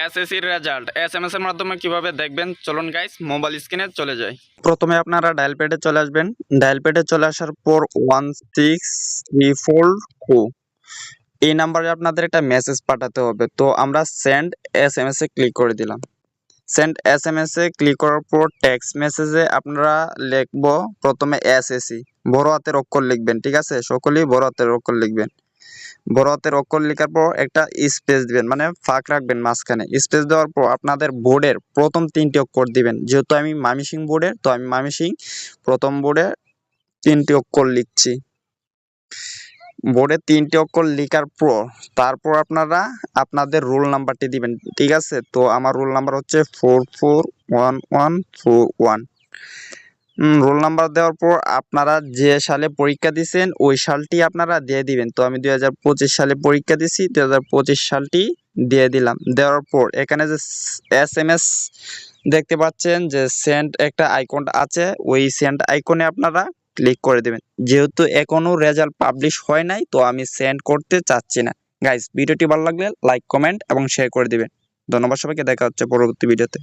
এসএসসির result SMS এর মাধ্যমে কিভাবে দেখবেন চলুন গাইস মোবাইল স্ক্রিনে চলে যাই। প্রথমে আপনারা ডায়াল প্যাডে চলে আসবেন। ডায়াল প্যাডে চলে আসার পর 16342 এই নাম্বারে আপনাদের একটা মেসেজ পাঠাতে হবে। তো আমরা সেন্ড এসএমএস এ ক্লিক করে দিলাম। সেন্ড এসএমএস এ ক্লিক করার পর টেক্সট মেসেজে আপনারা লিখবো প্রথমে এসএসসি বড় হাতের অক্ষর লিখবেন, ঠিক আছে? সকলেই বড় হাতের অক্ষর লিখবেন। বড় হাতের অক্ষর লেখার পর একটা স্পেস দিবেন, মানে ফাঁক রাখবেন মাঝখানে। স্পেস দেওয়ার পর আপনাদের বোর্ডের প্রথম 3টি অক্ষর দিবেন। যেহেতু আমি ময়মনসিংহ বোর্ডের, তো আমি ময়মনসিংহ প্রথম বোর্ডে 3টি অক্ষর লিখছি। বোর্ডে 3টি অক্ষর লেখার পর তারপর আপনারা আপনাদের রোল নাম্বারটি দিবেন, ঠিক আছে? তো আমার রোল নাম্বার হচ্ছে 441141। রোল নাম্বার দেওয়ার পর আপনারা যে সালে পরীক্ষা দিয়েছেন ওই সালটি আপনারা দিয়ে দিবেন। তো আমি 2025 সালে পরীক্ষা দিছি, 2025 সালটি দিয়ে দিলাম। দেওয়ার পর এখানে যে এসএমএস দেখতে পাচ্ছেন যে সেন্ড একটা আইকন আছে, ওই সেন্ড আইকনে আপনারা ক্লিক করে দেবেন। যেহেতু এখনো রেজাল্ট পাবলিশ হয় নাই, তো আমি সেন্ড করতে চাচ্ছি না। গাইস, ভিডিওটি ভালো লাগলে লাইক, কমেন্ট এবং শেয়ার করে দিবেন। ধন্যবাদ সবাইকে, দেখা হচ্ছে পরবর্তী ভিডিওতে।